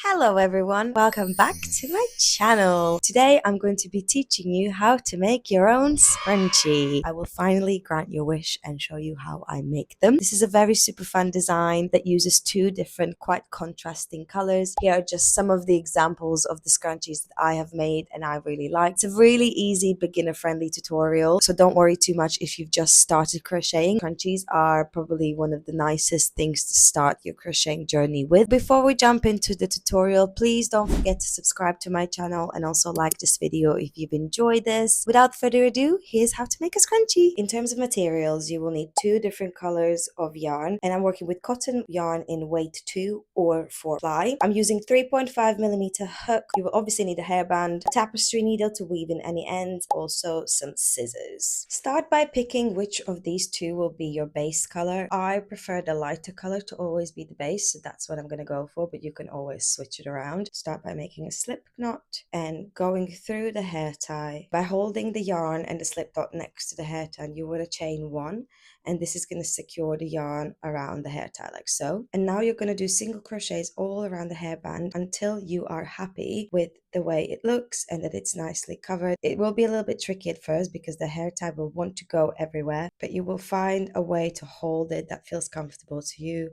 Hello everyone, welcome back to my channel. Today I'm going to be teaching you how to make your own scrunchie. I will finally grant your wish and show you how I make them. This is a very super fun design that uses two different quite contrasting colors. Here are just some of the examples of the scrunchies that I have made and I really like. It's a really easy beginner friendly tutorial, so don't worry too much if you've just started crocheting. Scrunchies are probably one of the nicest things to start your crocheting journey with. Before we jump into the tutorial, please don't forget to subscribe to my channel and also like this video if you've enjoyed this. Without further ado, here's how to make a scrunchie. In terms of materials, you will need two different colors of yarn, and I'm working with cotton yarn in weight 2 or 4 ply. I'm using 3.5mm hook. You will obviously need a hairband, a tapestry needle to weave in any ends, also some scissors. Start by picking which of these two will be your base color. I prefer the lighter color to always be the base, so that's what I'm going to go for, but you can always switch it around. Start by making a slip knot and going through the hair tie. By holding the yarn and the slip knot next to the hair tie, you want to chain 1, and this is going to secure the yarn around the hair tie like so. And now you're going to do single crochets all around the hairband until you are happy with the way it looks and that it's nicely covered. It will be a little bit tricky at first because the hair tie will want to go everywhere, but you will find a way to hold it that feels comfortable to you.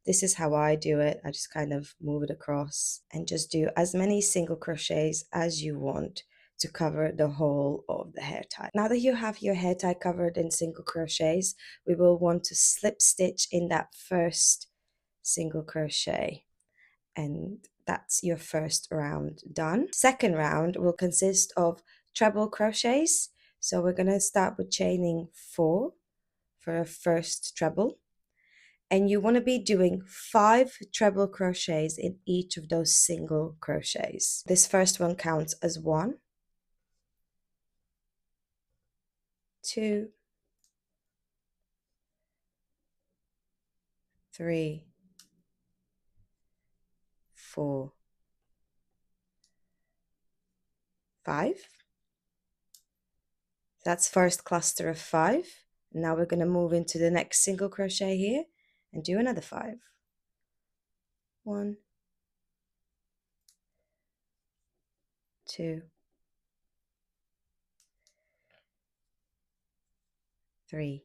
This is how I do it. I just kind of move it across and just do as many single crochets as you want to cover the whole of the hair tie. Now that you have your hair tie covered in single crochets, we will want to slip stitch in that first single crochet, and that's your first round done. Second round will consist of treble crochets, so we're going to start with chaining 4 for a first treble, and you want to be doing 5 treble crochets in each of those single crochets. This first one counts as 1, 2, 3, 4, 5. That's first cluster of 5. Now we're going to move into the next single crochet here and do another 5. 1, 2, 3,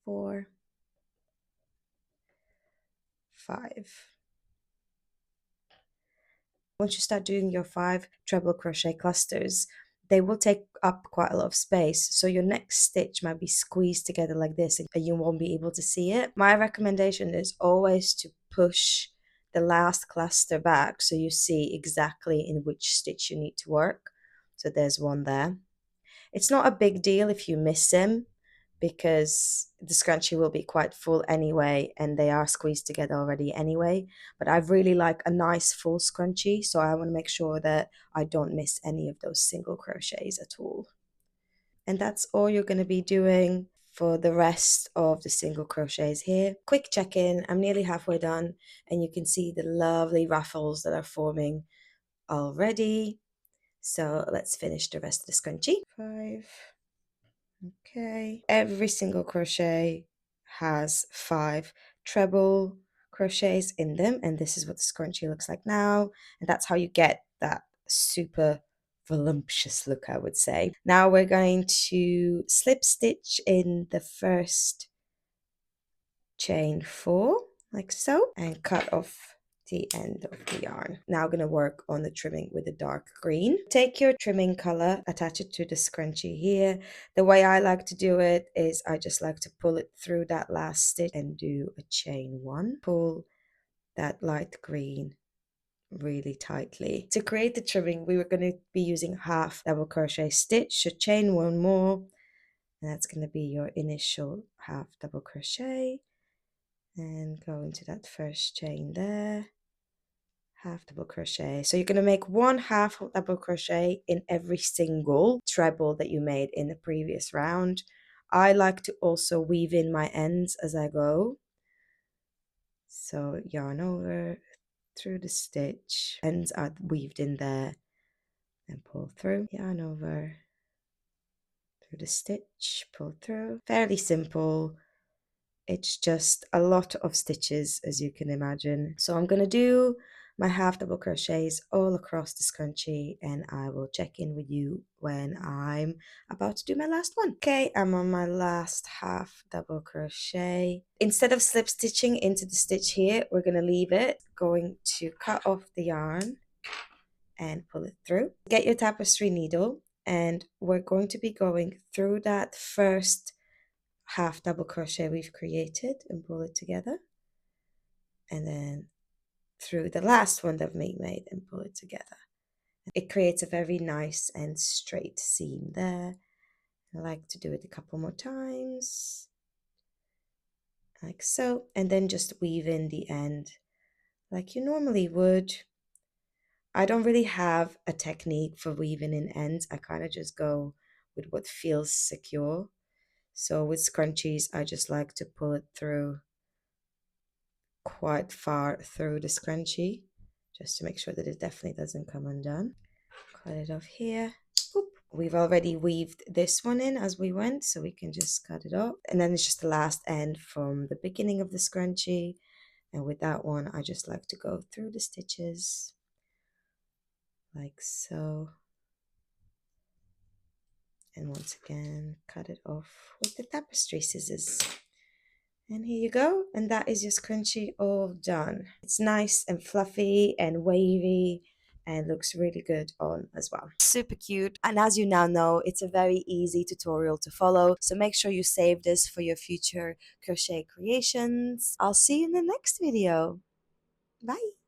4, 5. Once you start doing your 5 treble crochet clusters, they will take up quite a lot of space, so your next stitch might be squeezed together like this and you won't be able to see it. My recommendation is always to push the last cluster back so you see exactly in which stitch you need to work. So there's one there. It's not a big deal if you miss them, because the scrunchie will be quite full anyway and they are squeezed together already anyway, but I really like a nice full scrunchie, so I want to make sure that I don't miss any of those single crochets at all. And that's all you're going to be doing for the rest of the single crochets here. Quick check-in, I'm nearly halfway done and you can see the lovely ruffles that are forming already. So let's finish the rest of the scrunchie. 5. Okay, every single crochet has 5 treble crochets in them, and this is what the scrunchie looks like now, and that's how you get that super voluptuous look, I would say. Now we're going to slip stitch in the first chain 4 like so and cut off the end of the yarn. Now I'm going to work on the trimming with the dark green. Take your trimming color, attach it to the scrunchie here. The way I like to do it is I just like to pull it through that last stitch and do a chain 1. Pull that light green really tightly. To create the trimming, we were going to be using half double crochet stitch, so chain 1 more, and that's going to be your initial half double crochet, and go into that first chain there, half double crochet. So you're going to make 1 half double crochet in every single treble that you made in the previous round. I like to also weave in my ends as I go. So yarn over, through the stitch, ends are weaved in there, and pull through, yarn over, through the stitch, pull through. Fairly simple. It's just a lot of stitches, as you can imagine. So I'm going to do my half double crochets all across the scrunchie, and I will check in with you when I'm about to do my last one. Okay, I'm on my last half double crochet. Instead of slip stitching into the stitch here, we're going to leave it. Going to cut off the yarn and pull it through. Get your tapestry needle, and we're going to be going through that first half double crochet we've created and pull it together, and then through the last one that we made and pull it together. It creates a very nice and straight seam there. I like to do it a couple more times like so, and then just weave in the end like you normally would. I don't really have a technique for weaving in ends. I kind of just go with what feels secure. So with scrunchies, I just like to pull it through quite far through the scrunchie just to make sure that it definitely doesn't come undone. Cut it off here. Boop. We've already weaved this one in as we went, so we can just cut it off. And then it's just the last end from the beginning of the scrunchie. And with that one, I just like to go through the stitches like so. And once again, cut it off with the tapestry scissors. And here you go, and that is your scrunchie all done. It's nice and fluffy and wavy and looks really good on as well. Super cute. And as you now know, it's a very easy tutorial to follow, so make sure you save this for your future crochet creations. I'll see you in the next video. Bye.